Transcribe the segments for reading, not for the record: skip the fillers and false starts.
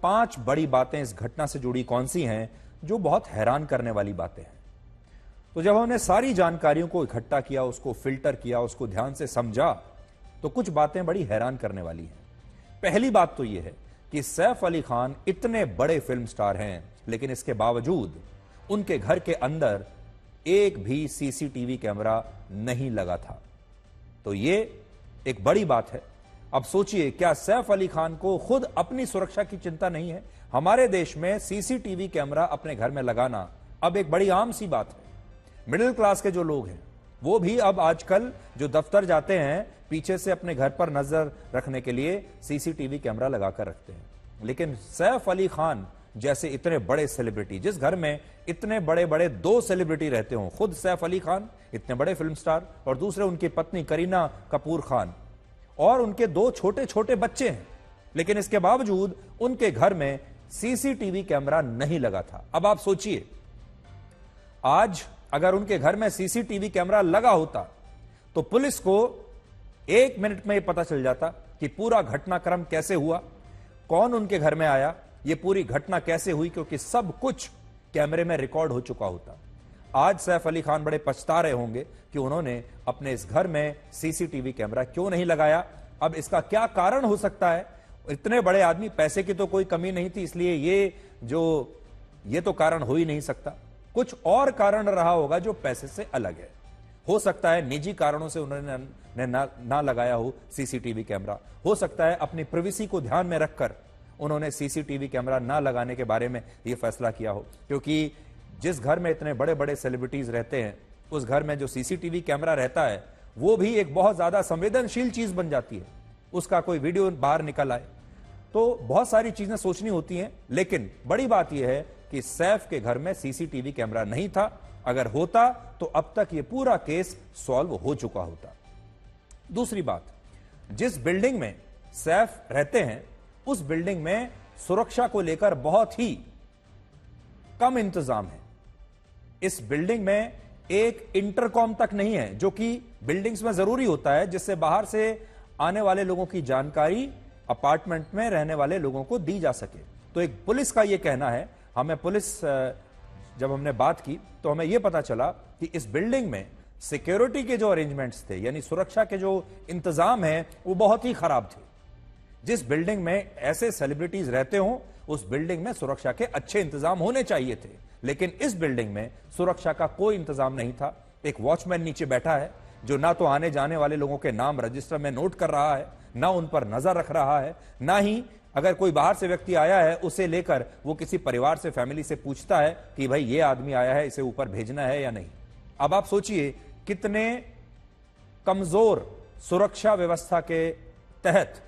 5 बड़ी बातें इस घटना से जुड़ी कौन सी हैं जो बहुत हैरान करने वाली बातें हैं। तो जब हमने सारी जानकारियों को इकट्ठा किया, उसको फिल्टर किया, उसको ध्यान से समझा, तो कुछ बातें बड़ी हैरान करने वाली हैं। पहली बात तो यह है कि सैफ अली खान इतने बड़े फिल्म स्टार हैं, लेकिन इसके बावजूद उनके घर के अंदर एक भी सीसीटीवी कैमरा नहीं लगा था। तो यह एक बड़ी बात है। अब सोचिए, क्या सैफ अली खान को खुद अपनी सुरक्षा की चिंता नहीं है? हमारे देश में सीसीटीवी कैमरा अपने घर में लगाना अब एक बड़ी आम सी बात है। मिडिल क्लास के जो लोग हैं वो भी अब आजकल जो दफ्तर जाते हैं, पीछे से अपने घर पर नजर रखने के लिए सीसीटीवी कैमरा लगाकर रखते हैं। लेकिन सैफ अली खान जैसे इतने बड़े सेलिब्रिटी, जिस घर में इतने बड़े बड़े 2 सेलिब्रिटी रहते हों, खुद सैफ अली खान इतने बड़े फिल्म स्टार और दूसरे उनकी पत्नी करीना कपूर खान, और उनके 2 छोटे छोटे बच्चे हैं, लेकिन इसके बावजूद उनके घर में सीसीटीवी कैमरा नहीं लगा था। अब आप सोचिए, आज अगर उनके घर में सीसीटीवी कैमरा लगा होता तो पुलिस को 1 मिनट में यह पता चल जाता कि पूरा घटनाक्रम कैसे हुआ, कौन उनके घर में आया, यह पूरी घटना कैसे हुई, क्योंकि सब कुछ कैमरे में रिकॉर्ड हो चुका होता। आज सैफ अली खान बड़े पछता रहे होंगे कि उन्होंने अपने इस घर में सीसीटीवी कैमरा क्यों नहीं लगाया। अब इसका क्या कारण हो सकता है? इतने बड़े आदमी, पैसे की तो कोई कमी नहीं थी, इसलिए ये तो कारण हो ही नहीं सकता। कुछ और कारण रहा होगा जो पैसे से अलग है। हो सकता है निजी कारणों से उन्होंने ना लगाया हो सीसीटीवी कैमरा। हो सकता है अपनी प्राइवेसी को ध्यान में रखकर उन्होंने सीसीटीवी कैमरा ना लगाने के बारे में यह फैसला किया हो, क्योंकि जिस घर में इतने बड़े बड़े सेलिब्रिटीज रहते हैं, उस घर में जो सीसीटीवी कैमरा रहता है वो भी एक बहुत ज्यादा संवेदनशील चीज बन जाती है। उसका कोई वीडियो बाहर निकल आए तो बहुत सारी चीजें सोचनी होती हैं। लेकिन बड़ी बात यह है कि सैफ के घर में सीसीटीवी कैमरा नहीं था। अगर होता तो अब तक यह पूरा केस सॉल्व हो चुका होता। दूसरी बात, जिस बिल्डिंग में सैफ रहते हैं उस बिल्डिंग में सुरक्षा को लेकर बहुत ही कम इंतजाम है। इस बिल्डिंग में एक इंटरकॉम तक नहीं है, जो कि बिल्डिंग्स में जरूरी होता है, जिससे बाहर से आने वाले लोगों की जानकारी अपार्टमेंट में रहने वाले लोगों को दी जा सके। तो एक पुलिस का यह कहना है, जब हमने बात की तो हमें यह पता चला कि इस बिल्डिंग में सिक्योरिटी के जो अरेंजमेंट्स थे, यानी सुरक्षा के जो इंतजाम है, वो बहुत ही खराब थे। जिस बिल्डिंग में ऐसे सेलिब्रिटीज रहते हों, उस बिल्डिंग में सुरक्षा के अच्छे इंतजाम होने चाहिए थे, लेकिन इस बिल्डिंग में सुरक्षा का कोई इंतजाम नहीं था। एक वॉचमैन नीचे बैठा है जो ना तो आने जाने वाले लोगों के नाम रजिस्टर में नोट कर रहा है, ना उन पर नजर रख रहा है, ना ही अगर कोई बाहर से व्यक्ति आया है उसे लेकर वो किसी परिवार से, फैमिली से पूछता है कि भाई ये आदमी आया है, इसे ऊपर भेजना है या नहीं। अब आप सोचिए कितने कमजोर सुरक्षा व्यवस्था के तहत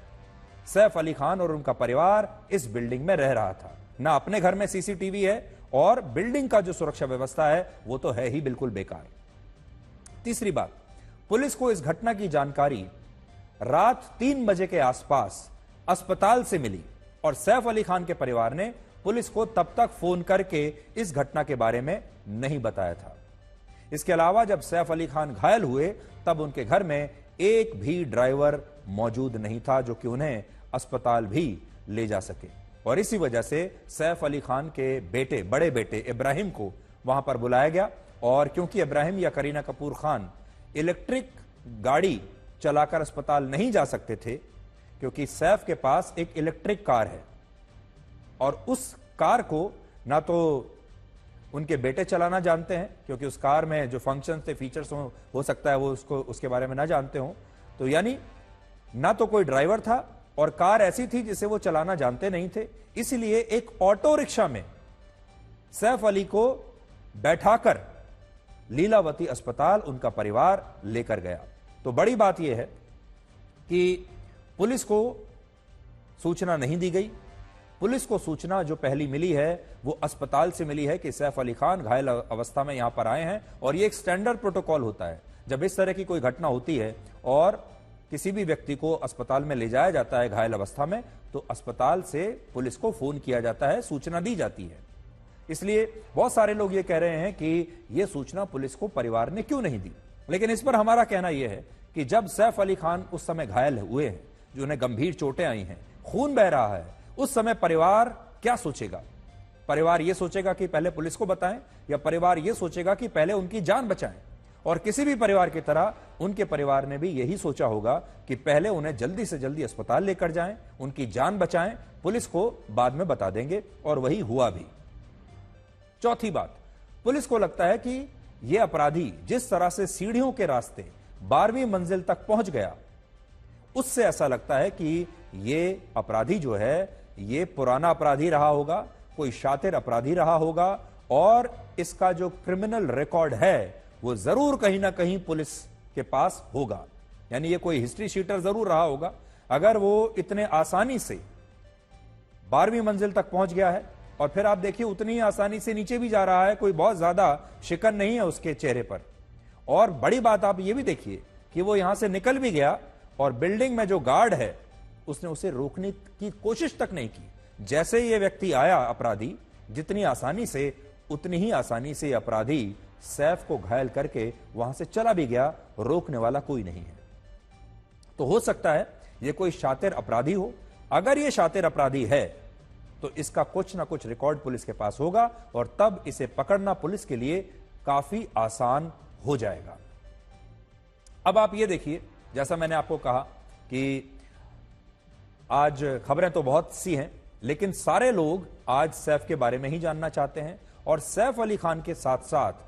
सैफ अली खान और उनका परिवार इस बिल्डिंग में रह रहा था। ना अपने घर में सीसीटीवी है और बिल्डिंग का जो सुरक्षा व्यवस्था है वो तो है ही बिल्कुल बेकार। तीसरी बात, पुलिस को इस घटना की जानकारी रात 3 बजे के आसपास अस्पताल से मिली और सैफ अली खान के परिवार ने पुलिस को तब तक फोन करके इस घटना के बारे में नहीं बताया था। इसके अलावा जब सैफ अली खान घायल हुए तब उनके घर में एक भी ड्राइवर मौजूद नहीं था जो कि उन्हें अस्पताल भी ले जा सके। और इसी वजह से सैफ अली खान के बेटे, बड़े बेटे इब्राहिम को वहां पर बुलाया गया। और क्योंकि इब्राहिम या करीना कपूर खान इलेक्ट्रिक गाड़ी चलाकर अस्पताल नहीं जा सकते थे, क्योंकि सैफ के पास एक इलेक्ट्रिक कार है और उस कार को ना तो उनके बेटे चलाना जानते हैं, क्योंकि उस कार में जो फंक्शंस थे, फीचर्स हो सकता है वो उसके बारे में ना जानते हो। तो यानी ना तो कोई ड्राइवर था और कार ऐसी थी जिसे वो चलाना जानते नहीं थे। इसलिए एक ऑटो रिक्शा में सैफ अली को बैठाकर लीलावती अस्पताल उनका परिवार लेकर गया। तो बड़ी बात यह है कि पुलिस को सूचना नहीं दी गई। पुलिस को सूचना जो पहली मिली है वो अस्पताल से मिली है कि सैफ अली खान घायल अवस्था में यहां पर आए हैं। और ये एक स्टैंडर्ड प्रोटोकॉल होता है, जब इस तरह की कोई घटना होती है और किसी भी व्यक्ति को अस्पताल में ले जाया जाता है घायल अवस्था में, तो अस्पताल से पुलिस को फोन किया जाता है, सूचना दी जाती है। इसलिए बहुत सारे लोग ये कह रहे हैं कि यह सूचना पुलिस को परिवार ने क्यों नहीं दी। लेकिन इस पर हमारा कहना यह है कि जब सैफ अली खान उस समय घायल हुए हैं, जो उन्हें गंभीर चोटें आई हैं, खून बह रहा है, उस समय परिवार क्या सोचेगा? परिवार यह सोचेगा कि पहले पुलिस को बताएं, या परिवार यह सोचेगा कि पहले उनकी जान बचाएं? और किसी भी परिवार की तरह उनके परिवार ने भी यही सोचा होगा कि पहले उन्हें जल्दी से जल्दी अस्पताल लेकर जाएं, उनकी जान बचाएं, पुलिस को बाद में बता देंगे, और वही हुआ भी। चौथी बात, पुलिस को लगता है कि यह अपराधी जिस तरह से सीढ़ियों के रास्ते 12वीं मंजिल तक पहुंच गया, उससे ऐसा लगता है कि यह अपराधी जो है यह पुराना अपराधी रहा होगा, कोई शातिर अपराधी रहा होगा, और इसका जो क्रिमिनल रिकॉर्ड है वो जरूर कहीं ना कहीं पुलिस के पास होगा। यानी ये कोई हिस्ट्री शीटर जरूर रहा होगा। अगर वो इतने आसानी से 12वीं मंजिल तक पहुंच गया है, और फिर आप देखिए उतनी ही आसानी से नीचे भी जा रहा है, कोई बहुत ज्यादा शिकन नहीं है उसके चेहरे पर। और बड़ी बात आप ये भी देखिए कि वो यहां से निकल भी गया, और बिल्डिंग में जो गार्ड है उसने उसे रोकने की कोशिश तक नहीं की। जैसे ये व्यक्ति आया अपराधी, जितनी आसानी से उतनी ही आसानी से अपराधी सैफ को घायल करके वहां से चला भी गया। रोकने वाला कोई नहीं है। तो हो सकता है यह कोई शातिर अपराधी हो। अगर यह शातिर अपराधी है तो इसका कुछ ना कुछ रिकॉर्ड पुलिस के पास होगा, और तब इसे पकड़ना पुलिस के लिए काफी आसान हो जाएगा। अब आप ये देखिए, जैसा मैंने आपको कहा कि आज खबरें तो बहुत सी हैं, लेकिन सारे लोग आज सैफ के बारे में ही जानना चाहते हैं। और सैफ अली खान के साथ साथ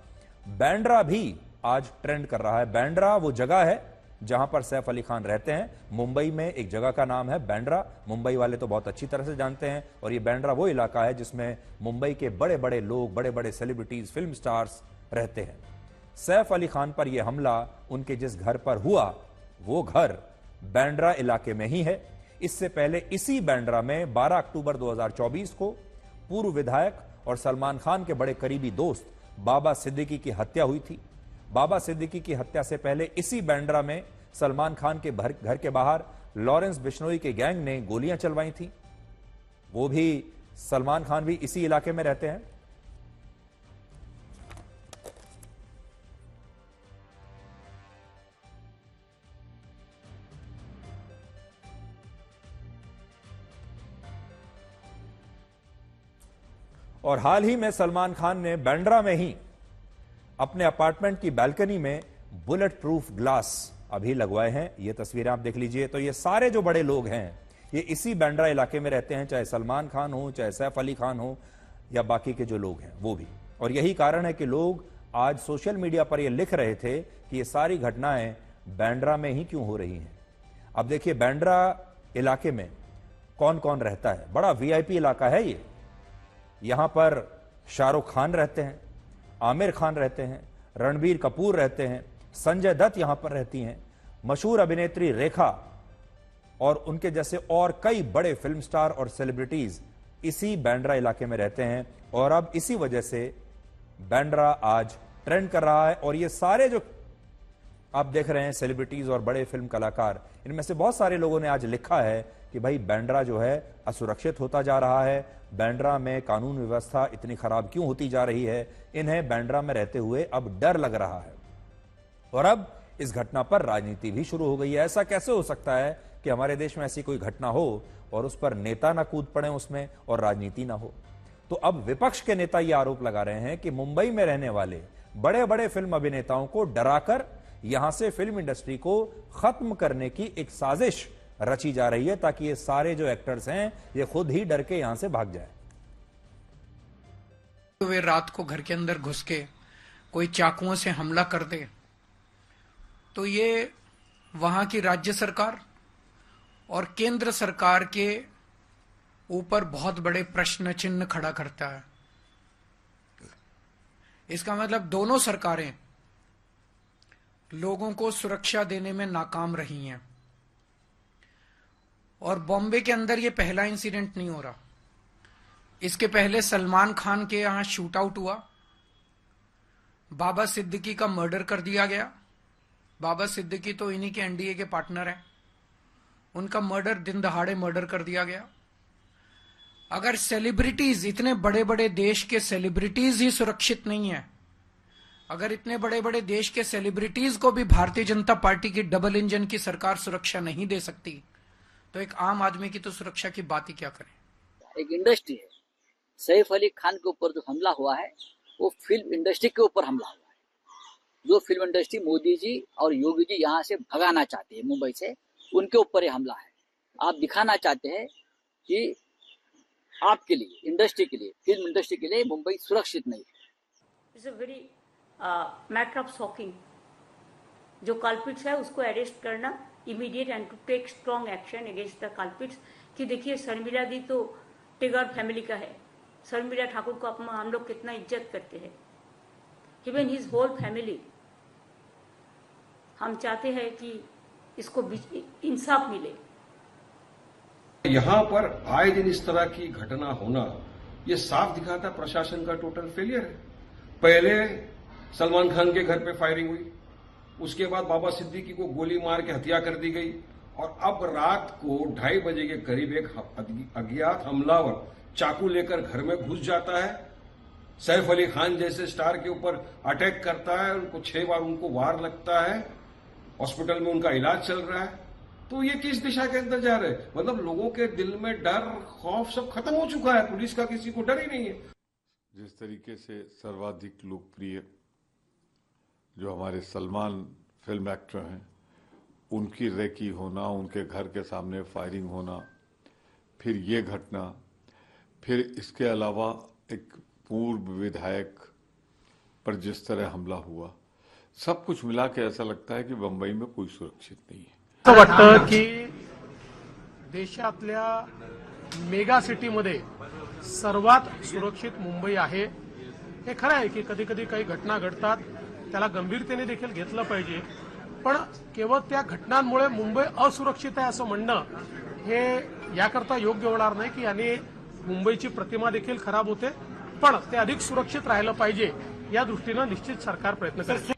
बांद्रा भी आज ट्रेंड कर रहा है। बांद्रा वो जगह है जहां पर सैफ अली खान रहते हैं। मुंबई में एक जगह का नाम है बांद्रा। मुंबई वाले तो बहुत अच्छी तरह से जानते हैं। और ये बांद्रा वो इलाका है जिसमें मुंबई के बड़े बड़े लोग, बड़े बड़े सेलिब्रिटीज, फिल्म स्टार्स रहते हैं। सैफ अली खान पर यह हमला उनके जिस घर पर हुआ, वो घर बांद्रा इलाके में ही है। इससे पहले इसी बांद्रा में 12 अक्टूबर 2024 को पूर्व विधायक और सलमान खान के बड़े करीबी दोस्त बाबा सिद्दीकी की हत्या हुई थी। बाबा सिद्दीकी की हत्या से पहले इसी बांद्रा में सलमान खान के घर के बाहर लॉरेंस बिश्नोई के गैंग ने गोलियां चलवाई थी। वो भी, सलमान खान भी इसी इलाके में रहते हैं। और हाल ही में सलमान खान ने बांद्रा में ही अपने अपार्टमेंट की बालकनी में बुलेट प्रूफ ग्लास अभी लगवाए हैं। ये तस्वीरें आप देख लीजिए। तो ये सारे जो बड़े लोग हैं ये इसी बांद्रा इलाके में रहते हैं, चाहे सलमान खान हो, चाहे सैफ अली खान हो, या बाकी के जो लोग हैं वो भी। और यही कारण है कि लोग आज सोशल मीडिया पर ये लिख रहे थे कि ये सारी घटनाएं बांद्रा में ही क्यों हो रही हैं। अब देखिए बांद्रा इलाके में कौन कौन रहता है। बड़ा वीआईपी इलाका है ये। यहां पर शाहरुख खान रहते हैं, आमिर खान रहते हैं, रणबीर कपूर रहते हैं, संजय दत्त यहां पर रहती हैं, मशहूर अभिनेत्री रेखा और उनके जैसे और कई बड़े फिल्म स्टार और सेलिब्रिटीज इसी बांद्रा इलाके में रहते हैं। और अब इसी वजह से बांद्रा आज ट्रेंड कर रहा है। और ये सारे जो आप देख रहे हैं सेलिब्रिटीज और बड़े फिल्म कलाकार, इनमें से बहुत सारे लोगों ने आज लिखा है कि भाई बांद्रा जो है असुरक्षित होता जा रहा है, बांद्रा में कानून व्यवस्था इतनी खराब क्यों होती जा रही है, इन्हें बांद्रा में रहते हुए अब डर लग रहा है। और अब इस घटना पर राजनीति भी शुरू हो गई है। ऐसा कैसे हो सकता है कि हमारे देश में ऐसी कोई घटना हो और उस पर नेता ना कूद पड़े उसमें और राजनीति ना हो। तो अब विपक्ष के नेता यह आरोप लगा रहे हैं कि मुंबई में रहने वाले बड़े बड़े फिल्म अभिनेताओं को डराकर यहां से फिल्म इंडस्ट्री को खत्म करने की एक साजिश रची जा रही है, ताकि ये सारे जो एक्टर्स हैं ये खुद ही डर के यहां से भाग जाए। तो वे रात को घर के अंदर घुस के कोई चाकुओं से हमला कर दे, तो ये वहां की राज्य सरकार और केंद्र सरकार के ऊपर बहुत बड़े प्रश्न चिन्ह खड़ा करता है। इसका मतलब दोनों सरकारें लोगों को सुरक्षा देने में नाकाम रही हैं। और बॉम्बे के अंदर ये पहला इंसिडेंट नहीं हो रहा। इसके पहले सलमान खान के यहां शूट आउट हुआ, बाबा सिद्दीकी का मर्डर कर दिया गया। बाबा सिद्दीकी तो इन्हीं के एनडीए के पार्टनर हैं, उनका मर्डर दिन दहाड़े मर्डर कर दिया गया। अगर सेलिब्रिटीज, इतने बड़े बड़े देश के सेलिब्रिटीज ही सुरक्षित नहीं है, अगर इतने बड़े बड़े देश के सेलिब्रिटीज को भी भारतीय जनता पार्टी की डबल इंजन की सरकार सुरक्षा नहीं दे सकती, तो एक आम आदमी की तो सुरक्षा की बात ही क्या करें। एक इंडस्ट्री है। सैफ अली खान के ऊपर जो हमला हुआ है वो फिल्म इंडस्ट्री के ऊपर हमला हुआ है। जो फिल्म इंडस्ट्री मोदी जी और योगी जी यहाँ से भगाना चाहते हैं मुंबई से, उनके ऊपर ये हमला है। आप दिखाना चाहते हैं कि आपके लिए, इंडस्ट्री के लिए, फिल्म इंडस्ट्री के लिए मुंबई सुरक्षित नहीं है। It's a very matter of shocking. जो कल्पिट्स है उसको अरेस्ट करना immediate and to take strong action against the culprits. कि देखिए शर्मिला दी तो टेगर फैमिली का है। शर्मिला ठाकुर को हम लोग कितना इज्जत करते हैं, इवन हिज होल फैमिली। हम चाहते हैं कि इसको इंसाफ मिले। यहाँ पर आए दिन इस तरह की घटना होना ये साफ दिखाता प्रशासन का टोटल फेलियर है। पहले सलमान खान के घर पे फायरिंग हुई, उसके बाद बाबा सिद्दीकी को गोली मार के हत्या कर दी गई, और अब रात को 2:30 बजे के करीब एक अज्ञात हमलावर चाकू लेकर घर में घुस जाता है, सैफ अली खान जैसे स्टार के ऊपर अटैक करता है, उनको 6 बार उनको वार लगता है, हॉस्पिटल में उनका इलाज चल रहा है। तो ये किस दिशा के अंदर जा रहे हैं? मतलब लोगों के दिल में डर खौफ सब खत्म हो चुका है, पुलिस का किसी को डर ही नहीं है। जिस तरीके से सर्वाधिक लोकप्रिय जो हमारे सलमान फिल्म एक्टर हैं, उनकी रेकी होना, उनके घर के सामने फायरिंग होना, फिर ये घटना, फिर इसके अलावा एक पूर्व विधायक पर जिस तरह हमला हुआ, सब कुछ मिला के ऐसा लगता है कि बंबई में कोई सुरक्षित नहीं है। असं वाटतं की देशातल्या मेगा सिटीमध्ये सर्वात सुरक्षित मुंबई आहे। हे खरं आहे की कधी कधी काही घटना घडतात, त्याला गंभीरतेने देखील घेतलं पाहिजे, पण केवळ त्या घटनांमुळे मुंबई असुरक्षित आहे असं म्हणणं हे याकरता योग्य होणार नाही की याने मुंबईची प्रतिमा देखील खराब होते, पण ते अधिक सुरक्षित राहिलं पाहिजे या दृष्टीनं निश्चित सरकार प्रयत्न करेल।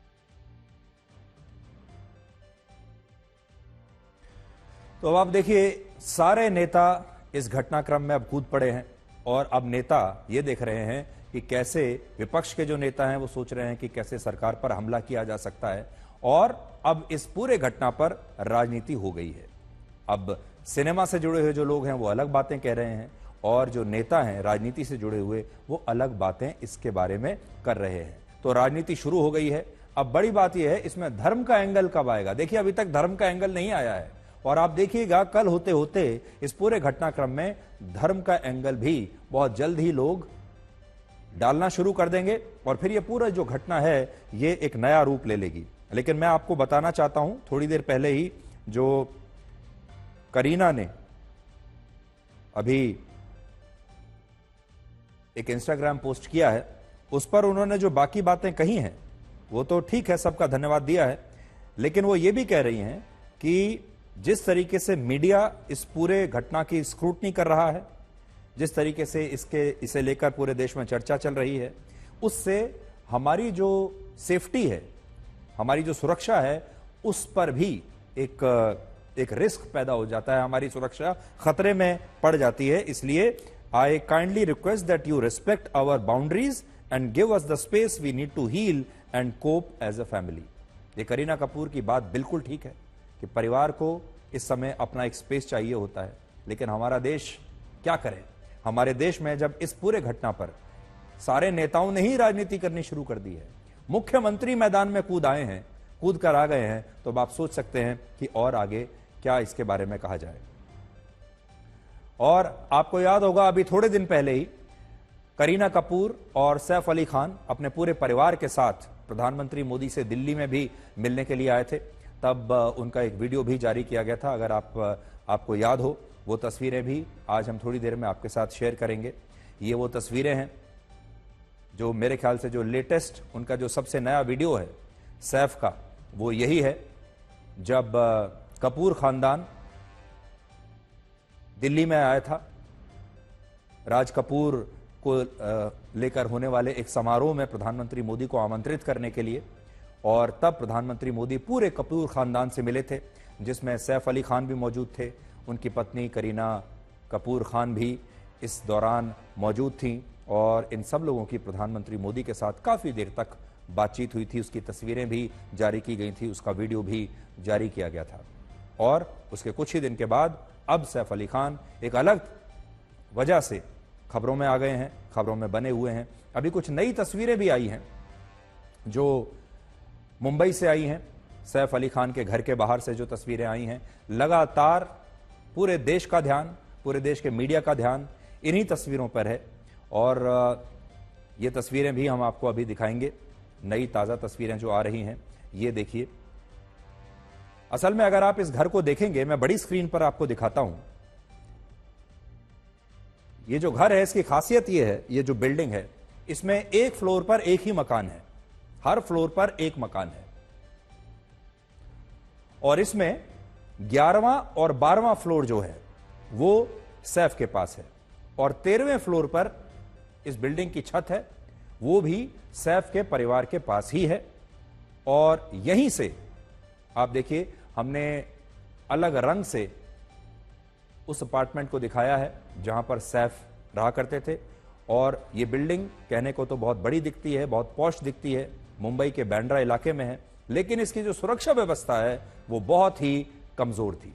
तो अब आप देखिए, सारे नेता इस घटनाक्रम में अब कूद पड़े हैं, और अब नेता ये देख रहे हैं कि कैसे विपक्ष के जो नेता हैं वो सोच रहे हैं कि कैसे सरकार पर हमला किया जा सकता है, और अब इस पूरे घटना पर राजनीति हो गई है। अब सिनेमा से जुड़े हुए जो लोग हैं वो अलग बातें कह रहे हैं, और जो नेता हैं राजनीति से जुड़े हुए वो अलग बातें इसके बारे में कर रहे हैं। तो राजनीति शुरू हो गई है। अब बड़ी बात यह है, इसमें धर्म का एंगल कब आएगा? देखिए, अभी तक धर्म का एंगल नहीं आया है, और आप देखिएगा कल होते होते इस पूरे घटनाक्रम में धर्म का एंगल भी बहुत जल्द ही लोग डालना शुरू कर देंगे, और फिर ये पूरा जो घटना है ये एक नया रूप ले लेगी। लेकिन मैं आपको बताना चाहता हूं, थोड़ी देर पहले ही जो करीना ने अभी एक इंस्टाग्राम पोस्ट किया है, उस पर उन्होंने जो बाकी बातें कही हैं वो तो ठीक है, सबका धन्यवाद दिया है, लेकिन वो ये भी कह रही हैं कि जिस तरीके से मीडिया इस पूरे घटना की स्क्रूटनी कर रहा है, जिस तरीके से इसे लेकर पूरे देश में चर्चा चल रही है, उससे हमारी जो सेफ्टी है, हमारी जो सुरक्षा है, उस पर भी एक रिस्क पैदा हो जाता है, हमारी सुरक्षा खतरे में पड़ जाती है। इसलिए I kindly request that you respect our boundaries and give us the space we need to heal and cope as a family. ये करीना कपूर की बात बिल्कुल ठीक है कि परिवार को इस समय अपना एक स्पेस चाहिए होता है, लेकिन हमारा देश क्या करे? हमारे देश में जब इस पूरे घटना पर सारे नेताओं ने ही राजनीति करनी शुरू कर दी है, मुख्यमंत्री मैदान में कूद आए हैं, कूद कर आ गए हैं, तो अब आप सोच सकते हैं कि और आगे क्या इसके बारे में कहा जाए। और आपको याद होगा, अभी थोड़े दिन पहले ही करीना कपूर और सैफ अली खान अपने पूरे परिवार के साथ प्रधानमंत्री मोदी से दिल्ली में भी मिलने के लिए आए थे। तब उनका एक वीडियो भी जारी किया गया था, अगर आपको याद हो। वो तस्वीरें भी आज हम थोड़ी देर में आपके साथ शेयर करेंगे। ये वो तस्वीरें हैं जो मेरे ख्याल से जो लेटेस्ट उनका जो सबसे नया वीडियो है सैफ का, वो यही है जब कपूर खानदान दिल्ली में आया था राज कपूर को लेकर होने वाले एक समारोह में प्रधानमंत्री मोदी को आमंत्रित करने के लिए, और तब प्रधानमंत्री मोदी पूरे कपूर खानदान से मिले थे, जिसमें सैफ अली खान भी मौजूद थे, उनकी पत्नी करीना कपूर खान भी इस दौरान मौजूद थीं, और इन सब लोगों की प्रधानमंत्री मोदी के साथ काफ़ी देर तक बातचीत हुई थी। उसकी तस्वीरें भी जारी की गई थी, उसका वीडियो भी जारी किया गया था। और उसके कुछ ही दिन के बाद अब सैफ अली खान एक अलग वजह से खबरों में आ गए हैं, खबरों में बने हुए हैं। अभी कुछ नई तस्वीरें भी आई हैं जो मुंबई से आई हैं। सैफ अली खान के घर के बाहर से जो तस्वीरें आई हैं, लगातार पूरे देश का ध्यान, पूरे देश के मीडिया का ध्यान इन्हीं तस्वीरों पर है। और ये तस्वीरें भी हम आपको अभी दिखाएंगे, नई ताज़ा तस्वीरें जो आ रही हैं। ये देखिए, असल में अगर आप इस घर को देखेंगे, मैं बड़ी स्क्रीन पर आपको दिखाता हूं। ये जो घर है, इसकी खासियत ये है, ये जो बिल्डिंग है, इसमें एक फ्लोर पर एक ही मकान है, हर फ्लोर पर एक मकान है। और इसमें 11वां और 12वां फ्लोर जो है वो सैफ के पास है, और 13वें फ्लोर पर इस बिल्डिंग की छत है, वो भी सैफ के परिवार के पास ही है। और यहीं से आप देखिए, हमने अलग रंग से उस अपार्टमेंट को दिखाया है जहां पर सैफ रहा करते थे। और ये बिल्डिंग कहने को तो बहुत बड़ी दिखती है, बहुत पॉश दिखती है, मुंबई के बांद्रा इलाके में है, लेकिन इसकी जो सुरक्षा व्यवस्था है वो बहुत ही कमजोर थी।